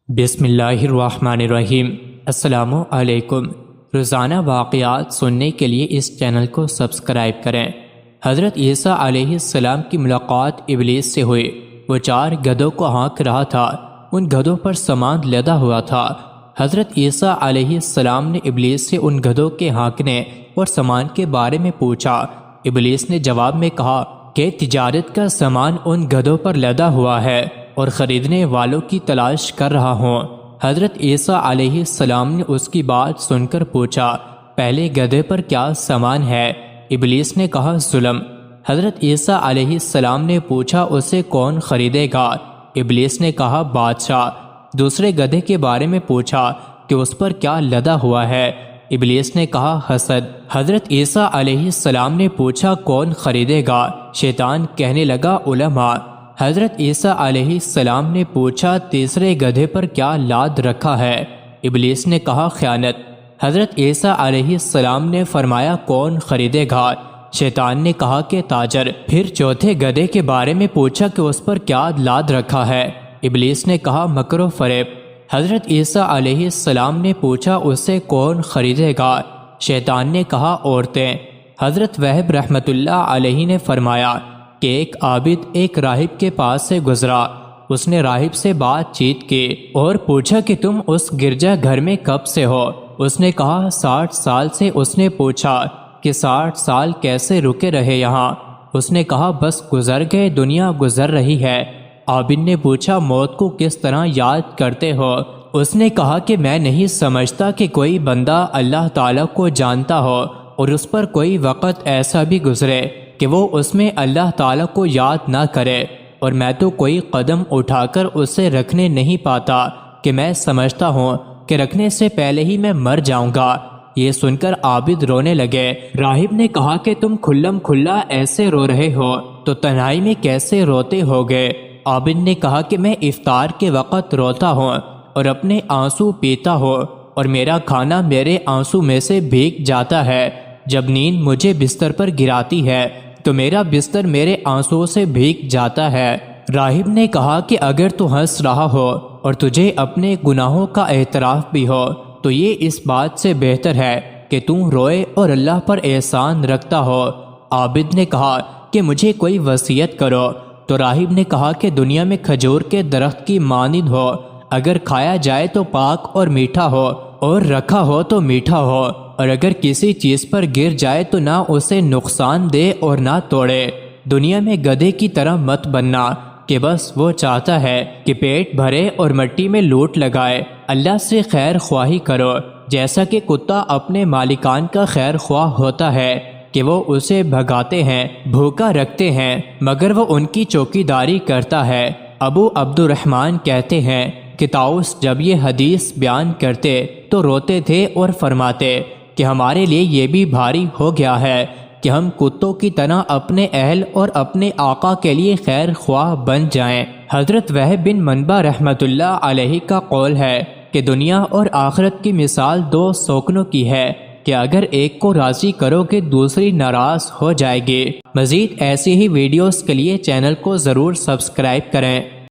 بسم اللہ الرحمن الرحیم۔ السلام علیکم۔ روزانہ واقعات سننے کے لیے اس چینل کو سبسکرائب کریں۔ حضرت عیسیٰ علیہ السلام کی ملاقات ابلیس سے ہوئی۔ وہ 4 گدھوں کو ہانک رہا تھا۔ ان گدھوں پر سامان لدا ہوا تھا۔ حضرت عیسیٰ علیہ السلام نے ابلیس سے ان گدھوں کے ہانکنے اور سامان کے بارے میں پوچھا۔ ابلیس نے جواب میں کہا کہ تجارت کا سامان ان گدھوں پر لدا ہوا ہے اور خریدنے والوں کی تلاش کر رہا ہوں۔ حضرت عیسیٰ علیہ السلام نے اس کی بات سن کر پوچھا، پہلے گدھے پر کیا سامان ہے؟ ابلیس نے کہا، ظلم۔ حضرت عیسیٰ علیہ السلام نے پوچھا، اسے کون خریدے گا؟ ابلیس نے کہا، بادشاہ۔ دوسرے گدھے کے بارے میں پوچھا کہ اس پر کیا لدا ہوا ہے؟ ابلیس نے کہا، حسد۔ حضرت عیسیٰ علیہ السلام نے پوچھا، کون خریدے گا؟ شیطان کہنے لگا، علماء۔ حضرت عیسیٰ علیہ السلام نے پوچھا، تیسرے گدھے پر کیا لاد رکھا ہے؟ ابلیس نے کہا، خیانت۔ حضرت عیسیٰ علیہ السلام نے فرمایا، کون خریدے گا؟ شیطان نے کہا کہ تاجر۔ پھر چوتھے گدھے کے بارے میں پوچھا کہ اس پر کیا لاد رکھا ہے؟ ابلیس نے کہا، مکر و فریب۔ حضرت عیسیٰ علیہ السلام نے پوچھا، اسے کون خریدے گا؟ شیطان نے کہا، عورتیں۔ حضرت وہب رحمۃ اللہ علیہ نے فرمایا کہ ایک عابد ایک راہب کے پاس سے گزرا۔ اس نے راہب سے بات چیت کی اور پوچھا کہ تم اس گرجا گھر میں کب سے ہو؟ اس نے کہا، 60 سال سے۔ اس نے پوچھا کہ 60 سال کیسے رکے رہے یہاں؟ اس نے کہا، بس گزر گئے، دنیا گزر رہی ہے۔ عابد نے پوچھا، موت کو کس طرح یاد کرتے ہو؟ اس نے کہا کہ میں نہیں سمجھتا کہ کوئی بندہ اللہ تعالیٰ کو جانتا ہو اور اس پر کوئی وقت ایسا بھی گزرے کہ وہ اس میں اللہ تعالیٰ کو یاد نہ کرے، اور میں تو کوئی قدم اٹھا کر اسے رکھنے نہیں پاتا کہ میں سمجھتا ہوں کہ رکھنے سے پہلے ہی میں مر جاؤں گا۔ یہ سن کر عابد رونے لگے۔ راہب نے کہا کہ تم کھلم کھلا ایسے رو رہے ہو تو تنہائی میں کیسے روتے ہوگے؟ عابد نے کہا کہ میں افطار کے وقت روتا ہوں اور اپنے آنسو پیتا ہوں، اور میرا کھانا میرے آنسو میں سے بھیگ جاتا ہے۔ جب نیند مجھے بستر پر گراتی ہے تو میرا بستر میرے آنسو سے بھیگ جاتا ہے۔ راہب نے کہا کہ اگر تو ہنس رہا ہو اور تجھے اپنے گناہوں کا اعتراف بھی ہو تو یہ اس بات سے بہتر ہے کہ تم روئے اور اللہ پر احسان رکھتا ہو۔ عابد نے کہا کہ مجھے کوئی وصیت کرو۔ تو راہب نے کہا کہ دنیا میں کھجور کے درخت کی مانند ہو، اگر کھایا جائے تو پاک اور میٹھا ہو، اور رکھا ہو تو میٹھا ہو، اور اگر کسی چیز پر گر جائے تو نہ اسے نقصان دے اور نہ توڑے۔ دنیا میں گدھے کی طرح مت بننا کہ بس وہ چاہتا ہے کہ پیٹ بھرے اور مٹی میں لوٹ لگائے۔ اللہ سے خیر خواہی کرو، جیسا کہ کتا اپنے مالکان کا خیر خواہ ہوتا ہے کہ وہ اسے بھگاتے ہیں، بھوکا رکھتے ہیں، مگر وہ ان کی چوکیداری کرتا ہے۔ ابو عبد الرحمن کہتے ہیں کہ طاؤس جب یہ حدیث بیان کرتے تو روتے تھے اور فرماتے کہ ہمارے لیے یہ بھی بھاری ہو گیا ہے کہ ہم کتوں کی طرح اپنے اہل اور اپنے آقا کے لیے خیر خواہ بن جائیں۔ حضرت وہب بن منبع رحمۃ اللہ علیہ کا قول ہے کہ دنیا اور آخرت کی مثال 2 سوکنوں کی ہے کہ اگر ایک کو راضی کرو کہ دوسری ناراض ہو جائے گی۔ مزید ایسی ہی ویڈیوز کے لیے چینل کو ضرور سبسکرائب کریں۔